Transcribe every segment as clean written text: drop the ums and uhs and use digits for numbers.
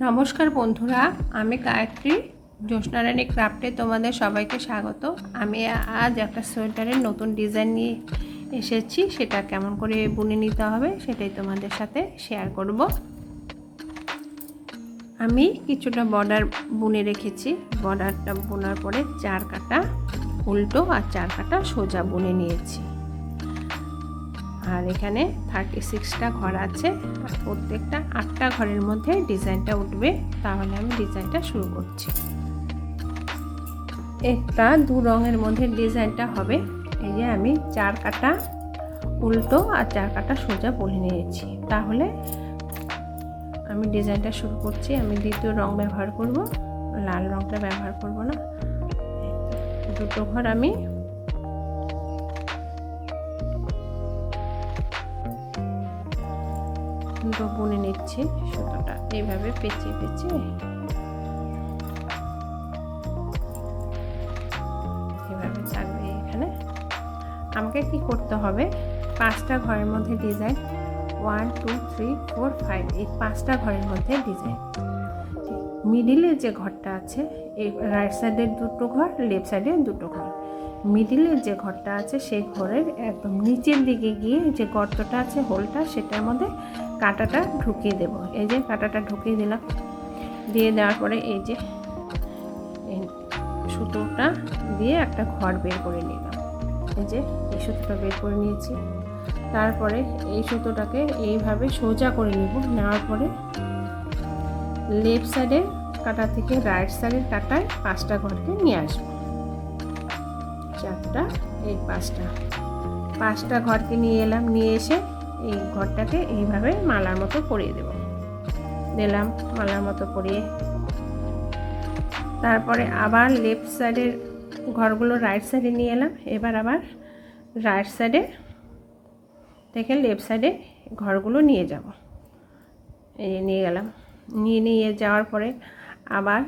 নমস্কার বন্ধুরা, আমি গায়ত্রী জ্যোৎস্নারানী ক্রাফটে তোমাদের সবাইকে স্বাগত। আমি আজ একটা সোয়েটারের নতুন ডিজাইন নিয়ে এসেছি। সেটা কেমন করে বুনে নিতে হবে সেটাই তোমাদের সাথে শেয়ার করব। আমি কিছুটা বর্ডার বুনে রেখেছি। বর্ডারটা বোনার পরে 4 কাটা উল্টো আর 4 কাটা সোজা বুনে নিয়েছি। আর এখানে 36টা ঘর আছে, আর প্রত্যেকটা 8টা ঘরের মধ্যে ডিজাইনটা উঠবে। তাহলে আমি ডিজাইনটা শুরু করছি। একটা দু রঙের মধ্যে ডিজাইনটা হবে। এই যে আমি 4 কাটা উল্টো আর 4 কাটা সোজা বুনে নিয়েছি। তাহলে আমি ডিজাইনটা শুরু করছি। আমি দ্বিতীয় রং ব্যবহার করব, লাল রংটা ব্যবহার করব না। দুটো ঘর আমি বুনে নিচ্ছি। সুতোটা এইভাবে পেঁচিয়ে পেঁচিয়ে এভাবে থাকবে। এখানে আমাকে কি করতে হবে, 5টা ঘরের মধ্যে ডিজাইন 1 2 3 4 5 এই 5টা ঘরের মধ্যে ডিজাইন। মিডিলে যে ঘরটা আছে, এই রাইট সাইডের দুটো ঘর, লেফট সাইডে দুটো ঘর। মিডিলের যে ঘরটা আছে সেই ঘরের একদম নিচের দিকে গিয়ে যে গর্তটা আছে, হোলটা, সেটার মধ্যে কাঁটাটা ঢুকিয়ে দেব। এই যে কাঁটাটা ঢুকিয়ে দিলাম। দিয়ে দেওয়ার পরে এই যে সুতোটা দিয়ে একটা ঘর বের করে নিলাম। এই যে এই সুতোটা বের করে নিয়েছি। তারপরে এই সুতোটাকে এইভাবে সোজা করে নেব। নেওয়ার পরে লেফট সাইডের কাঁটা থেকে রাইট সাইডের কাঁটায় 5টা ঘরকে নিয়ে আসবো। 4টা, এই 5টা ঘরকে নিয়ে এলাম। নিয়ে এসে এই ঘরটাকে এইভাবে মালার মতো পরিয়ে দেব। দিলাম মালার মতো পরিয়ে। তারপরে আবার লেফট সাইডের ঘরগুলো রাইট সাইডে নিয়ে এলাম। এবার আবার রাইট সাইডে থেকে লেফট সাইডে ঘরগুলো নিয়ে যাব। এই নিয়ে গেলাম। নিয়ে যাওয়ার পরে আবার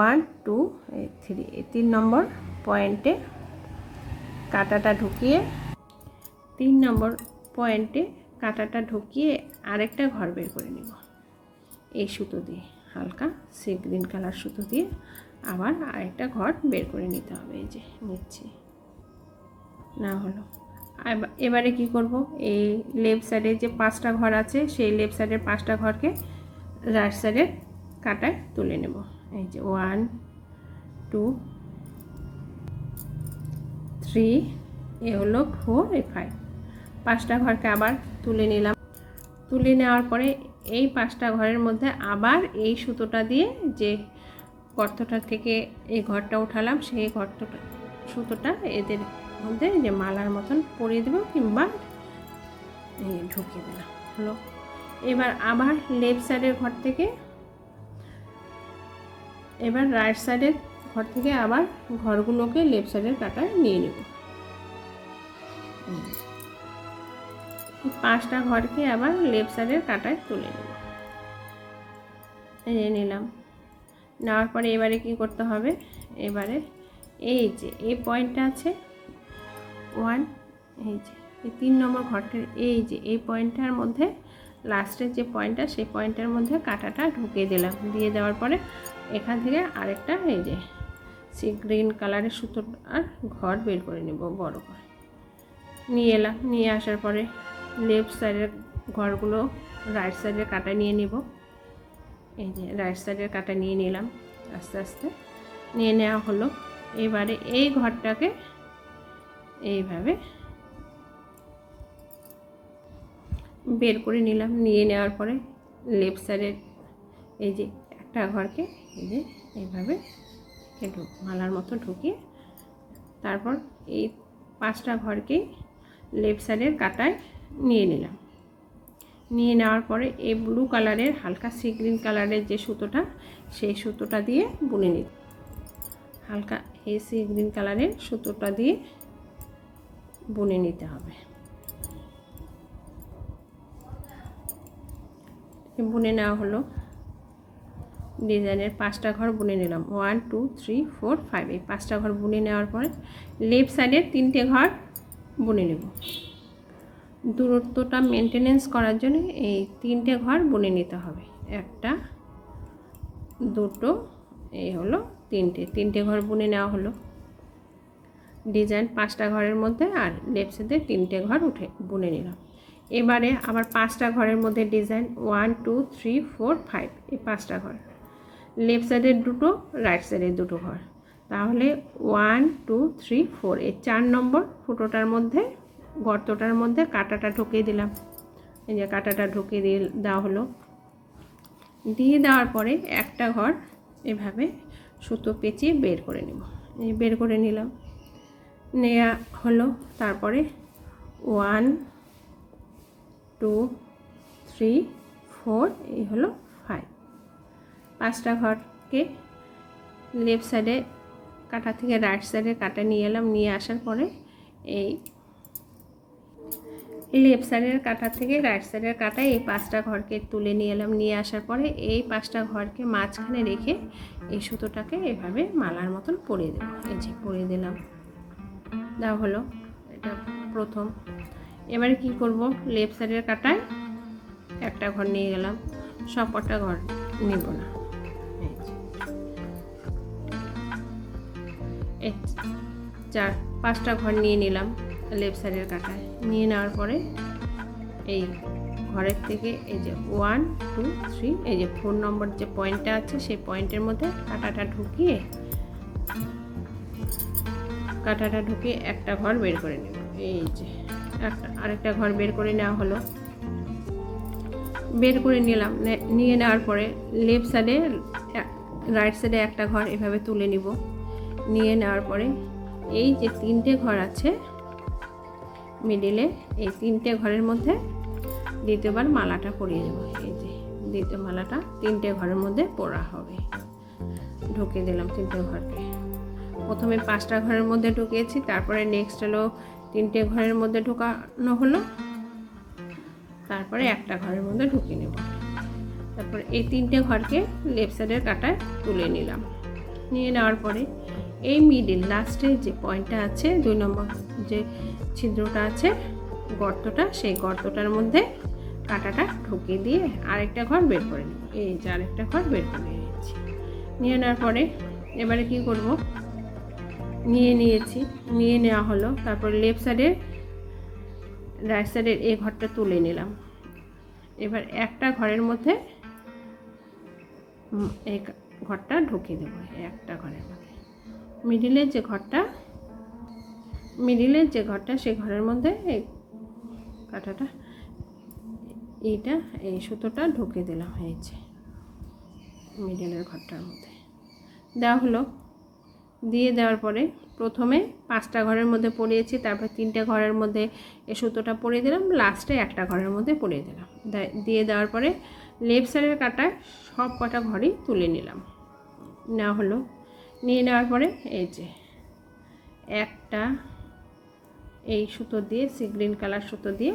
1 2 3 3 নম্বর পয়েন্টে কাঁটাটা ঢুকিয়ে 3 নম্বর পয়েন্টে কাঁটাটা ঢুকিয়ে আরেকটা ঘর বের করে নেব। এই সুতো দিয়ে, হালকা সি গ্রিন কালার সুতো দিয়ে আবার আরেকটা ঘর বের করে নিতে হবে। এই যে নিচ্ছি, না হলো। এবারে কি করব, এই লেফট সাইডে যে 5টা ঘর আছে সেই লেফট সাইডের 5টা ঘরকে রাইট সাইডের কাঁটায় তুলে নেব। এই যে 1 2 3, এ হলো 4, এ 5, 5টা ঘরকে আবার তুলে নিলাম। তুলে নেওয়ার পরে এই 5টা ঘরের মধ্যে আবার এই সুতোটা দিয়ে যে গর্তটা থেকে এই ঘরটা উঠালাম, সেই সুতোটা এদের মধ্যে যে মালার মতন পরিয়ে দেবো কিংবা ঢুকিয়ে দিলাম। হলো। এবার আবার লেফট সাইডের ঘর থেকে, এবার রাইট সাইডের ঘর থেকে আবার ঘরগুলোকে লেফট সাইডের কাঁটায় নিয়ে নেব। 5টা ঘরকে আবার লেফট সাইডের কাঁটায় তুলে নেব। নিলাম। নেওয়ার পরে এবারে কি করতে হবে, এবারে এই যে এই পয়েন্টটা আছে 1, এই যে এই 3 নম্বর ঘরটার এই যে এই পয়েন্টটার মধ্যে লাস্টের যে পয়েন্টটা, সেই পয়েন্টের মধ্যে কাঁটাটা ঢুকিয়ে দিলাম। দিয়ে দেওয়ার পরে এখান থেকে আরেকটা এই যে সি গ্রিন কালারের সুতোর আর ঘর বের করে নেব, বড় করে নিয়ে এলাম। নিয়ে আসার পরে লেফট সাইডের ঘরগুলো রাইট সাইডের কাঁটা নিয়ে নেব। এই যে রাইট সাইডের কাঁটা নিয়ে নিলাম, আস্তে আস্তে নিয়ে নেওয়া হলো। এবারে এই ঘরটাকে এইভাবে বের করে নিলাম। নিয়ে নেওয়ার পরে লেফট সাইডের এই যে একটা ঘরকে এই যে এইভাবে মালার মতো ঢুকিয়ে তারপর এই 5টা ঘরকেই লেফট সাইডের কাঁটায় নিয়ে নিলাম। নিয়ে নেওয়ার পরে এই ব্লু কালারের হালকা সি গ্রিন কালারের যে সুতোটা, সেই সুতোটা দিয়ে বুনে নিই। হালকা এই সি গ্রিন কালারের সুতোটা দিয়ে বুনে নিতে হবে। বুনে নেওয়া হলো। ডিজাইনের 5টা ঘর বুনে নিলাম। 1 2 3 4 5 এই 5টা ঘর বুনে নেওয়ার পরে লেফট সাইডের 3টে ঘর বুনে নেব। দূরত্বটা মেনটেনেন্স করার জন্য এই 3টে ঘর বুনে নিতে হবে। একটা, দুটো, এই হলো তিনটে ঘর বুনে নেওয়া হলো। ডিজাইন 5টা ঘরের মধ্যে আর লেফট সাইডে 3টে ঘর বুনে নিলাম। এবারে আবার 5টা ঘরের মধ্যে ডিজাইন 1 2 3 4 5, এই 5টা ঘর, লেফট সাইডের দুটো, রাইট সাইডের দুটো ঘর, তাহলে 1 2 3 4, এই 4 নম্বর ফুটোটার মধ্যে, গর্তটার মধ্যে কাঁটাটা ঢুকিয়ে দিলাম। এই যে কাঁটাটা ঢুকিয়ে দেওয়া হলো। দিয়ে দেওয়ার পরে একটা ঘর এভাবে সুতো পেঁচিয়ে বের করে নেব। এই বের করে নিলাম, নেওয়া হলো। তারপরে 1 2 3 4, এই হলো 5। 5টা ঘরকে লেফট সাইডে কাটা থেকে রাইট সাইডে কাটা নিয়ে এলাম। নিয়ে আসার পরে এই লেফট সাইডের কাটা থেকে রাইট সাইডের কাটা এই 5টা ঘরকে তুলে নিয়ে এলাম। নিয়ে আসার পরে এই 5টা ঘরকে মাঝখানে রেখে এই সুতোটাকে এভাবে মালার মতন পরিয়ে দেবো। এই যে পরিয়ে দিলাম, দেওয়া হলো। এটা প্রথম। এবারে কি করব, লেফট সাইডের কাটায় একটা ঘর নিয়ে গেলাম, সব কটা ঘর নিব না। এই 5টা ঘর নিয়ে নিলাম লেফট সাইডের কাটায়। নিয়ে নেওয়ার পরে এই ঘরের থেকে এই যে 1 2 3, এই যে 4 নম্বর যে পয়েন্টটা আছে সেই পয়েন্টের মধ্যে কাঁটাটা ঢুকিয়ে একটা ঘর বের করে নেব। এই যে আরেকটা ঘর বের করে নেওয়া হলো। বের করে নিলাম। নিয়ে নেওয়ার পরে লেফট সাইডে রাইট সাইডে একটা ঘর এভাবে তুলে নিব। নিয়ে নেওয়ার পরে এই যে 3টে ঘর আছে মিডিলে, এই 3টে ঘরের মধ্যে দ্বিতীয়বার মালাটা পরিয়ে দেবো। এই যে দ্বিতীয় মালাটা 3টে ঘরের মধ্যে পরা হবে। ঢুকিয়ে দিলাম 3টে ঘরকে। প্রথমে 5টা ঘরের মধ্যে ঢুকিয়েছি, তারপরে নেক্সট হলো 3টে ঘরের মধ্যে ঢোকানো হলো, তারপরে একটা ঘরের মধ্যে ঢুকিয়ে নেব। তারপরে এই 3টে ঘরকে লেফট সাইডের কাটায় তুলে নিলাম। নিয়ে নেওয়ার পরে এই মিডিল লাস্টে যে পয়েন্টটা আছে, 2 নম্বর যে ছিদ্রটা আছে, গর্তটা, সেই গর্তটার মধ্যে কাঁটাটা ঢুকিয়ে দিয়ে আরেকটা ঘর বের করে নেব। এই যে আরেকটা ঘর বের করে নিয়েছি। নিয়ে নেওয়ার পরে এবারে কি করব, নিয়ে নেওয়া হলো। তারপর লেফট সাইডের রাইট সাইডের এই ঘরটা তুলে নিলাম। এবার একটা ঘরের মধ্যে এই ঘরটা ঢুকিয়ে দেবো। একটা ঘরের মধ্যে মিডিলের যে ঘরটা সেই ঘরের মধ্যে এই কাঁটাটা, এই সুতোটা ঢুকিয়ে দিলাম। হয়েছে মিডিলের ঘরটার মধ্যে দেওয়া হলো। দিয়ে দেওয়ার পরে প্রথমে 5টা ঘরের মধ্যে পরিয়েছি, তারপর 3টে ঘরের মধ্যে এই সুতোটা পরিয়ে দিলাম, লাস্টে একটা ঘরের মধ্যে পরিয়ে দিলাম। দিয়ে দেওয়ার পরে লেফট সাইডের কাটায় সব কটা ঘরই তুলে নিলাম। নেওয়া হলো। নিয়ে নেওয়ার পরে এই যে একটা এই সুতো দিয়ে, সি গ্রিন কালার সুতো দিয়ে,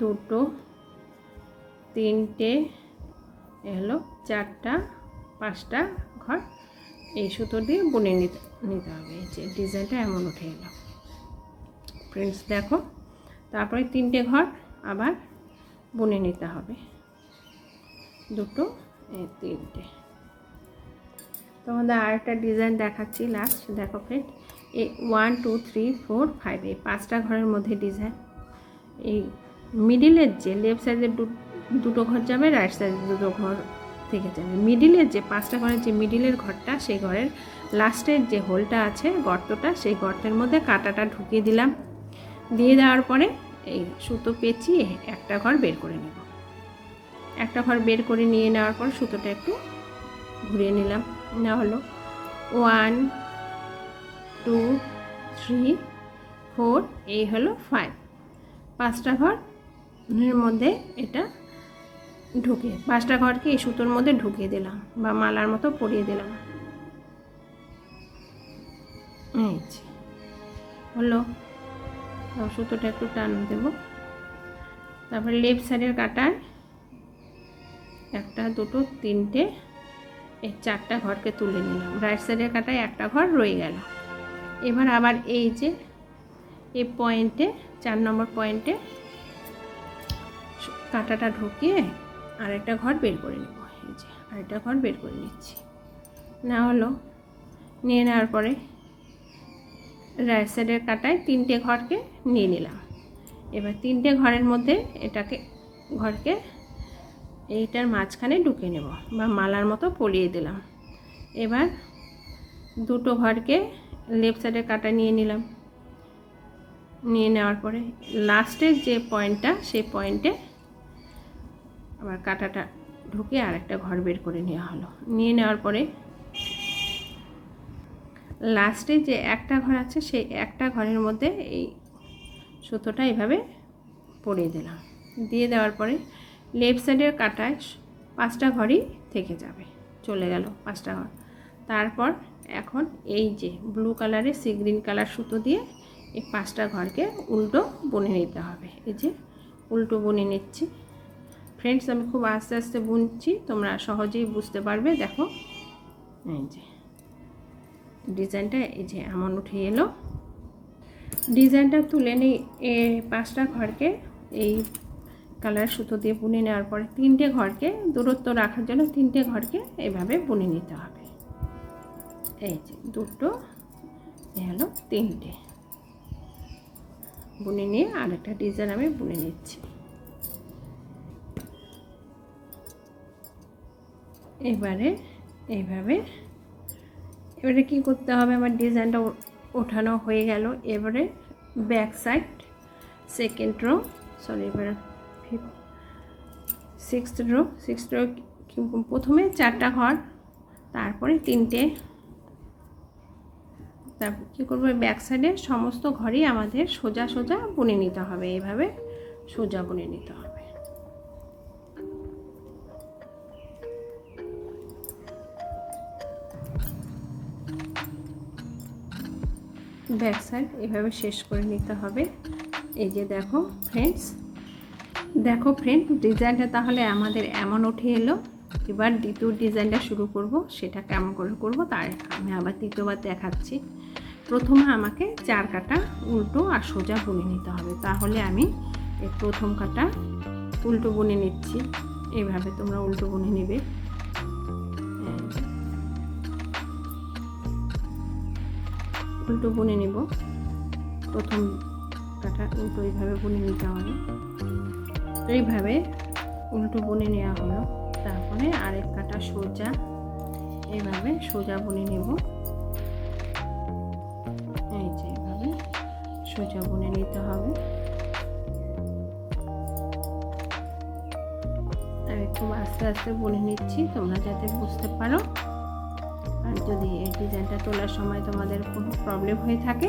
2 3টে, এ হলো 4টা 5টা ঘর এই সুতো দিয়ে বুনে নিতে হবে। এই যে ডিজাইনটা এমন উঠে এলো ফ্রেন্ডস, দেখো। তারপরে 3টে ঘর আবার বুনে নিতে হবে, 2 এই 3টে। তোমাদের আরেকটা ডিজাইন দেখাচ্ছি লাস্ট, দেখো ফ্রেন্ড। এই 1 2 3 4 5, এই 5টা ঘরের মধ্যে ডিজাইন। এই মিডিলের যে লেফট সাইডের 2টো ঘর যাবে, রাইট সাইডের 2টো ঘর থেকে যাবে। মিডিলের যে 5টা ঘরের যে মিডিলের ঘরটা, সেই ঘরের লাস্টের যে হোলটা আছে, গর্তটা, সেই গর্তের মধ্যে কাঁটাটা ঢুকিয়ে দিলাম। দিয়ে দেওয়ার পরে এই সুতো পেঁচিয়ে একটা ঘর বের করে নেব। একটা ঘর বের করে নিয়ে নেওয়ার পর সুতোটা একটু ঘুরিয়ে নিলাম। না হলো 1 2 3 4, এই হলো 5। 5টা ঘরের মধ্যে এটা ঢুকিয়ে, 5টা ঘরকে এই সুতোর মধ্যে ঢুকিয়ে দিলাম বা মালার মতো পরিয়ে দিলাম। এই হলো। সুতোটা একটু টান দেব। তারপর লেফট সাইডের কাটায় 1 2 3টে, এই 4টা ঘরকে তুলে নিলাম। রাইট সাইডের কাটায় একটা ঘর রয়ে গেল। এবার আবার এই যে এই পয়েন্টে, 4 নম্বর পয়েন্টে কাঁটাটা ঢুকিয়ে আরেকটা ঘর বের করে নেব। এই যে আরেকটা ঘর বের করে নিচ্ছি। না হলো নিয়ে নেওয়ার পরে রাইট সাইডের কাটায় 3টে ঘরকে নিয়ে নিলাম। এবার 3টে ঘরের মধ্যে এটাকে ঘরকে এইটার মাঝখানে ঢুকে নেব বা মালার মতো পরিয়ে দিলাম। এবার 2টো ঘরকে লেফট সাইডের কাটা নিয়ে নিলাম। নিয়ে নেওয়ার পরে লাস্টের যে পয়েন্টটা সেই পয়েন্টে আবার কাটাটা ঢুকে আরেকটা ঘর বের করে নেওয়া হলো। নিয়ে নেওয়ার পরে লাস্টে যে একটা ঘর আছে সেই একটা ঘরের মধ্যে এই সুতোটা এইভাবে পরিয়ে দিলাম। দিয়ে দেওয়ার পরে লেফট সাইডের কাটায় 5টা ঘরই থেকে যাবে, চলে গেল 5টা ঘর। তারপর এখন এই যে ব্লু কালারের সি গ্রিন কালার সুতো দিয়ে এই 5টা ঘরকে উল্টো বুনে নিতে হবে। এই যে উল্টো বুনে নিচ্ছি। ফ্রেন্ডস, আমি খুব আস্তে আস্তে বুনছি, তোমরা সহজেই বুঝতে পারবে। দেখো এই যে ডিজাইনটা এই যে এমন উঠে এলো। ডিজাইনটা তুলে নিই। 5টা ঘরকে এই কালার সুতো দিয়ে বুনে নেওয়ার পরে 3টে ঘরকে দূরত্ব রাখার জন্য 3টে ঘরকে এভাবে বুনে নিতে হবে। এই যে 2টো, এ হলো 3টে। বুনে নিয়ে আরেকটা ডিজাইন আমি বুনে নিচ্ছি। এবারে এইভাবে এবারে কি করতে হবে, আমার ডিজাইনটা ওঠানো হয়ে গেল। এবারে back side second rho, sorry এবারে সিক্সথ রো প্রথমে 4টা ঘর, তারপরে 3টে। তারপর কী করবো, ব্যাক সাইডে সমস্ত ঘরই আমাদের সোজা সোজা বুনে নিতে হবে। এইভাবে সোজা বুনে নিতে হবে। ব্যাক সাইড এভাবে শেষ করে নিতে হবে। এই যে দেখো ফ্রেন্ডস, ডিজাইনটা তাহলে আমাদের এমন উঠে এলো। এবার দ্বিতীয় ডিজাইনটা শুরু করব। সেটা কেমন করে করব তার আমি আবার দ্বিতীয়বার দেখাচ্ছি। প্রথমে আমাকে 4 কাটা উল্টো আর সোজা বুনে নিতে হবে। তাহলে আমি এই প্রথম কাটা উল্টো বুনে নিচ্ছি। এইভাবে তোমরা উল্টো বুনে নেবে। উল্টো বুনে নিব। প্রথম কাটা উল্টো এইভাবে বুনে নিতে হবে। এইভাবে উল্টো বুনে নেওয়া হলো। তারপরে আরেক কাটা সোজা, এইভাবে সোজা বুনে নেব। এই যে এইভাবে সোজা বুনে নিতে হবে। আমি খুব আস্তে আস্তে বুনে নিচ্ছি, তোমরা যাতে বুঝতে পারো। আর যদি এই ডিজাইনটা তোলার সময় তোমাদের কোনো প্রবলেম হয়ে থাকে,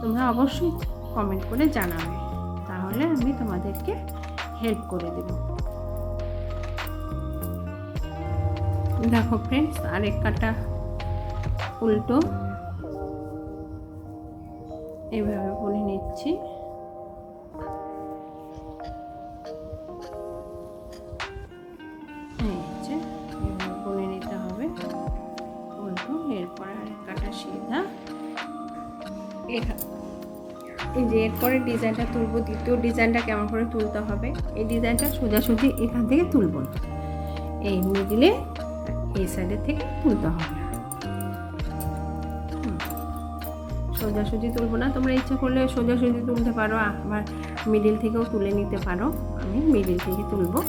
তোমরা অবশ্যই কমেন্ট করে জানাবে, তাহলে আমি তোমাদেরকে হেল্প করে দেব। দেখো ফ্রেন্ডস, আরেক কাটা উল্টো এইভাবে বুনে নিচ্ছি। বুনে নিতে হবে উল্টো। এরপরে আরেক কাটা সিধা। এই যে এরপরে ডিজাইনটা তুলবো, দ্বিতীয় ডিজাইনটা কেমন করে তুলতে হবে। এই ডিজাইনটা সোজাসুজি এখান থেকে তুলব না, এই মিডিলে এই সাইডের থেকে তুলতে হবে। সোজাসুজি তুলবো না, তোমরা ইচ্ছা করলে সোজাসুজি তুলতে পারো, আবার মিডিল থেকেও তুলে নিতে পারো। আমি মিডিল থেকে তুলবো।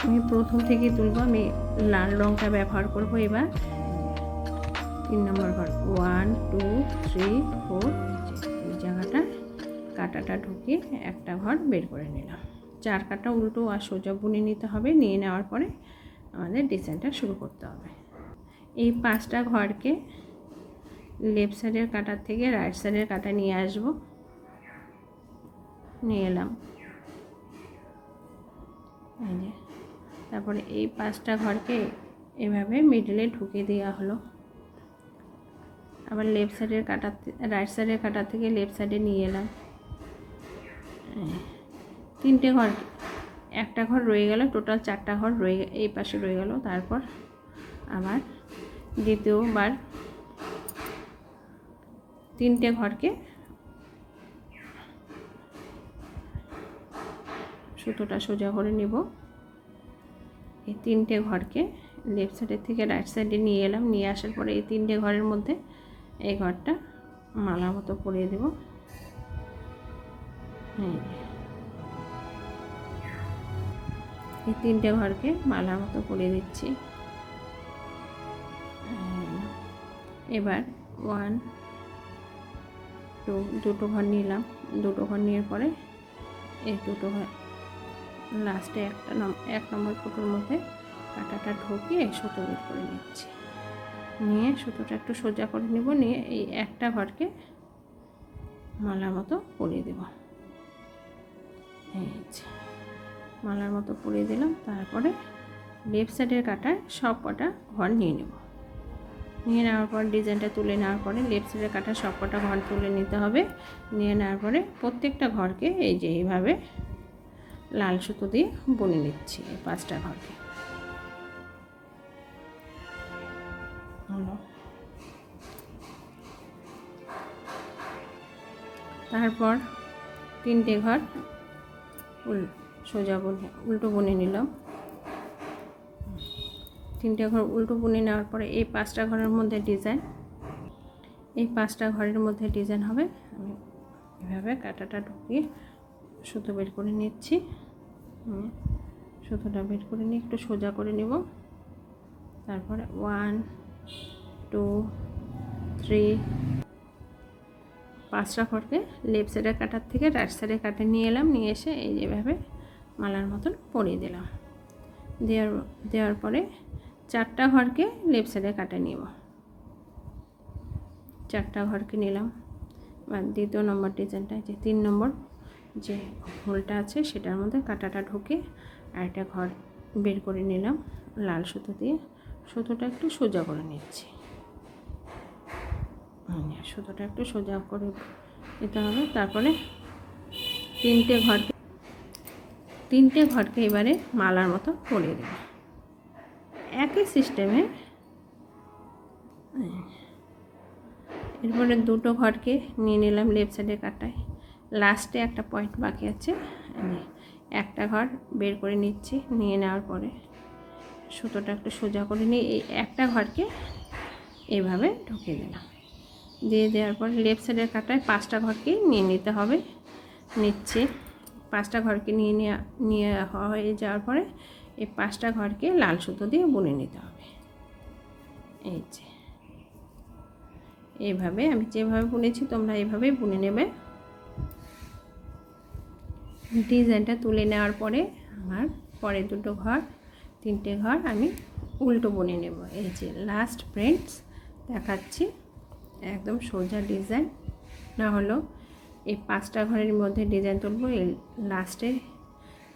আমি প্রথম থেকে তুলবো। আমি লাল রঙটা ব্যবহার করব। এবার 3 নম্বর ঘর 1 2 3 4 এই জায়গাটা কাটাটা ঢুকিয়ে একটা ঘর বের করে নিলাম। 4 কাটা উল্টো আর সোজা বুনে নিতে হবে। নিয়ে নেওয়ার পরে আমাদের ডিজাইনটা শুরু করতে হবে। এই 5টা ঘরকে লেফট সাইডের কাটার থেকে রাইট সাইডের কাটা নিয়ে আসবো। নিয়ে এলাম। এই যে তারপরে এই 5টা ঘরকে এভাবে মিডলে ঢুকিয়ে দেওয়া হলো। আবার লেফট সাইডের কাটা, রাইট সাইডের কাটা থেকে লেফট সাইডে নিয়ে এলাম। 3টে ঘর, একটা ঘর রয়ে গেল, টোটাল 4টা ঘর রয়ে এই পাশে রয়ে গেল। তারপর আবার দ্বিতীয়বার 3টে ঘরকে সুতোটা সোজা করে নেব। এই তিনটে ঘরকে লেফট সাইডের থেকে রাইট সাইডে নিয়ে এলাম। নিয়ে আসার পরে এই তিনটে ঘরের মধ্যে এই ঘরটা মালা মতো পরিয়ে দেব। এই তিনটে ঘরকে মালা মতো পরিয়ে দিচ্ছি। এবার 1 2 দুটো ঘর নিলাম। দুটো ঘর নেওয়ার পরে এই দুটো ঘর লাস্টে এক নম্বর ফুটোর মধ্যে কাঁটাটা ঢুকিয়ে সুতো বের করে নিচ্ছি। নিয়ে সুতোটা একটু সোজা করে নেব। নিয়ে এই একটা ঘরকে মালার মতো পরিয়ে দেব। এই মালার মতো পরিয়ে দিলাম। তারপরে লেফট সাইডের কাঁটায় সব কটা ঘর নিয়ে নেব। নিয়ে নেওয়ার পর ডিজাইনটা তুলে নেওয়ার পরে লেফট সাইডের কাঁটা সব কটা ঘর তুলে নিতে হবে। নিয়ে নেওয়ার পরে প্রত্যেকটা ঘরকে এই যে এইভাবে লাল সুতো দিয়ে বুনে নিচ্ছি। এই 5টা ঘরকে তারপর 3টে ঘর সোজা উল্টো বুনে নিলাম। 3টে ঘর উল্টো বুনে নেওয়ার পরে এই 5টা ঘরের মধ্যে ডিজাইন, এই 5টা ঘরের মধ্যে ডিজাইন হবে। আমি এভাবে কাঁটাটা ঢুকিয়ে সুতো বের করে নিচ্ছি। সুতোটা বের করে নিয়ে একটু সোজা করে নেব। তারপরে 1 2 3 5টা ঘরকে লেফট সাইডের কাটার থেকে রাইট সাইডের কাটা নিয়ে এলাম। নিয়ে এসে এই যেভাবে মালার মতন পরিয়ে দিলাম। দেওয়ার পরে 4টা ঘরকে লেফট সাইডের কাটা নিব। 4টা ঘরকে নিলাম। বা দ্বিতীয় নম্বর ডিজাইনটা যে 3 নম্বর যে হোলটা আছে সেটার মধ্যে কাঁটাটা ঢুকে আরেকটা ঘর বের করে নিলাম লাল সুতো দিয়ে। সুতোটা একটু সোজা করে নিচ্ছি। সুতোটা একটু সোজা করে নিতে হবে। তারপরে 3টে ঘরকে এবারে মালার মতো পরিয়ে দেব। একই সিস্টেমে এরপরে দুটো ঘরকে নিয়ে নিলাম লেফট সাইডের কাটায়। লাস্টে একটা পয়েন্ট বাকি আছে, একটা ঘর বের করে নিচ্ছি। নিয়ে নেওয়ার পরে সুতোটা একটু সোজা করে নিয়ে এই একটা ঘরকে এইভাবে ঢুকিয়ে দিলাম। দেওয়ার পর লেফট সাইডের কাটায় 5টা ঘরকে নিয়ে নিতে হবে। নিচ্ছে 5টা ঘরকে নিয়ে হয়ে যাওয়ার পরে এই 5টা ঘরকে লাল সুতো দিয়ে বুনে নিতে হবে। এই যে এইভাবে আমি যেভাবে বুনেছি তোমরা এইভাবেই বুনে নেবে। ডিজাইনটা তুলে নেওয়ার পরে আমার পরে দুটো ঘর 3টে ঘর আমি উল্টো বুনে নেব। এই যে লাস্ট ফ্রেন্ডস দেখাচ্ছি, একদম সোজা ডিজাইন না হলো এই 5টা ঘরের মধ্যে ডিজাইন তুলবো। এই লাস্টে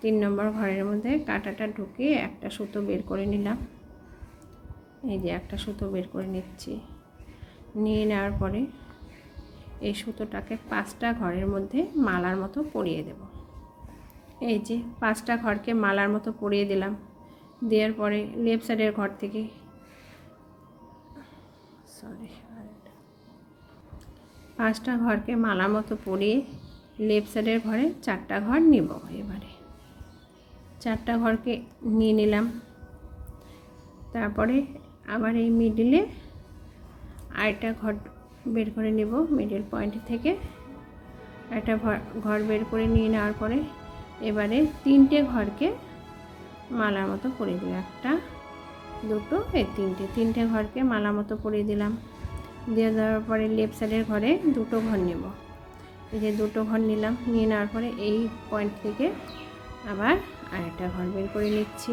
3 নম্বর ঘরের মধ্যে কাঁটাটা ঢুকিয়ে একটা সুতো বের করে নিলাম। এই যে একটা সুতো বের করে নিচ্ছি। নিয়ে নেওয়ার পরে এই সুতোটাকে 5টা ঘরের মধ্যে মালার মতো পরিয়ে দেব। এই যে 5টা ঘরকে মালার মতো পরিয়ে দিলাম। দেওয়ার পরে লেফট সাইডের ঘর থেকে 5টা ঘরকে মালা মতো পরিয়ে লেফট সাইডের ঘরে 4টা ঘর নিব। এবারে 4টা ঘরকে নিয়ে নিলাম। তারপরে আবার এই মিডিলে আরেকটা ঘর বের করে নেব। মিডল পয়েন্ট থেকে একটা ঘর বের করে নিয়ে নেওয়ার পরে এবারে 3টে ঘরকে মালার মতো পরিয়ে দিলাম। 1 2 এই 3টে ঘরকে মালা মতো পরিয়ে দিলাম। দিয়ে দেওয়ার পরে লেফট সাইডের ঘরে দুটো ঘর নেব। এই যে দুটো ঘর নিলাম। নিয়ে নেওয়ার পরে এই পয়েন্ট থেকে আবার আরেকটা ঘর বের করে নিচ্ছি।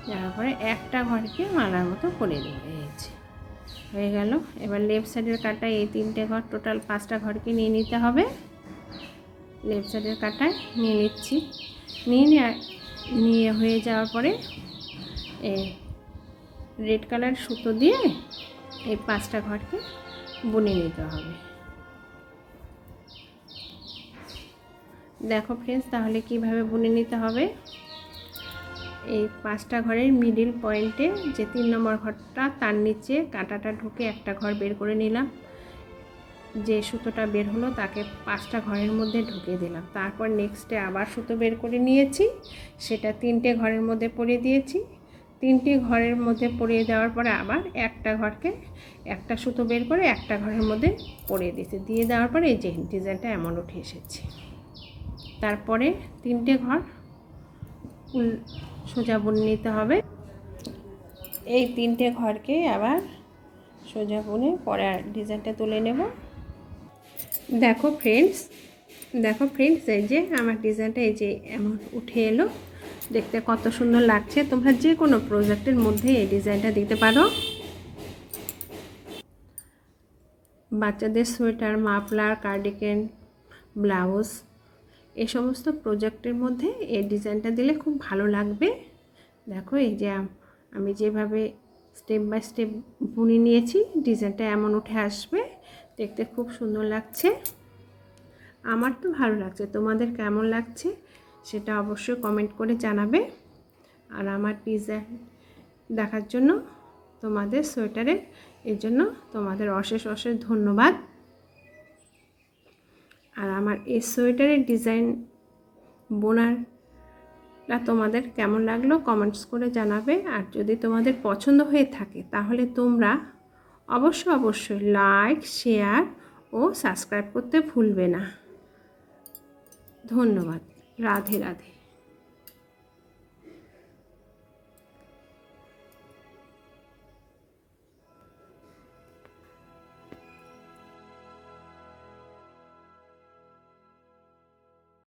যাওয়ার পরে একটা ঘরকে মালার মতো পরিয়ে দেবো। এই হয়ে গেল। এবার লেফট সাইডের কাটায় এই 3টে ঘর টোটাল 5টা ঘরকে নিয়ে নিতে হবে। লেফট সাইডের কাটায় নিয়ে নিচ্ছি। নিয়ে হয়ে যাওয়ার পরে এই রেড কালার সুতো দিয়ে এই 5টা ঘরকে বুনে নিতে হবে। দেখো ফ্রেন্ডস তাহলে কিভাবে বুনে নিতে হবে। এই 5টা ঘরের মিডিল পয়েন্টে যে 3 নম্বর ঘরটা তার নিচে কাঁটাটা ঢুকে একটা ঘর বের করে নিলাম। যে সুতোটা বের হলো তাকে 5টা ঘরের মধ্যে ঢুকিয়ে দিলাম। তারপর নেক্সটে আবার সুতো বের করে নিয়েছি, সেটা 3টে ঘরের মধ্যে পরিয়ে দিয়েছি। 3টি ঘরের মধ্যে পরিয়ে দেওয়ার পরে আবার একটা ঘরকে একটা সুতো বের করে একটা ঘরের মধ্যে পরিয়ে দিয়েছি। দিয়ে দেওয়ার পরে এই যে ডিজাইনটা এমন উঠে এসেছে। তারপরে 3টে ঘর সোজা বুনে নিতে হবে। এই 3টে ঘরকে আবার সোজা বুনে পরে আর ডিজাইনটা তুলে নেব। দেখো ফ্রেন্ডস এই যে আমার ডিজাইনটা এই যে এমন উঠে এলো। দেখতে কত সুন্দর লাগছে। তোমরা যে কোনো প্রজেক্টের মধ্যে এই ডিজাইনটা দিতে পারো। বাচ্চাদের সোয়েটার, মাফলার, কার্ডিগান, ব্লাউজ এই সমস্ত প্রজেক্টের মধ্যে এই ডিজাইনটা দিলে খুব ভালো লাগবে। দেখো এই যে আমি যেভাবে স্টেপ বাই স্টেপ বুনে নিয়েছি, ডিজাইনটা এমন উঠে আসবে। দেখতে খুব সুন্দর লাগছে। আমার তো ভালো লাগছে, তোমাদের কেমন লাগছে সেটা অবশ্যই কমেন্ট করে জানাবে। আর আমার ডিজাইন দেখার জন্য, তোমাদের সোয়েটারের এর জন্য তোমাদের অশেষ অশেষ ধন্যবাদ। আর আমার এই সোয়েটারের ডিজাইন বোনারটা তোমাদের কেমন লাগলো কমেন্টস করে জানাবে। আর যদি তোমাদের পছন্দ হয়ে থাকে তাহলে তোমরা অবশ্যই লাইক, শেয়ার ও সাবস্ক্রাইব করতে ভুলবে না। ধন্যবাদ। রাধে রাধে।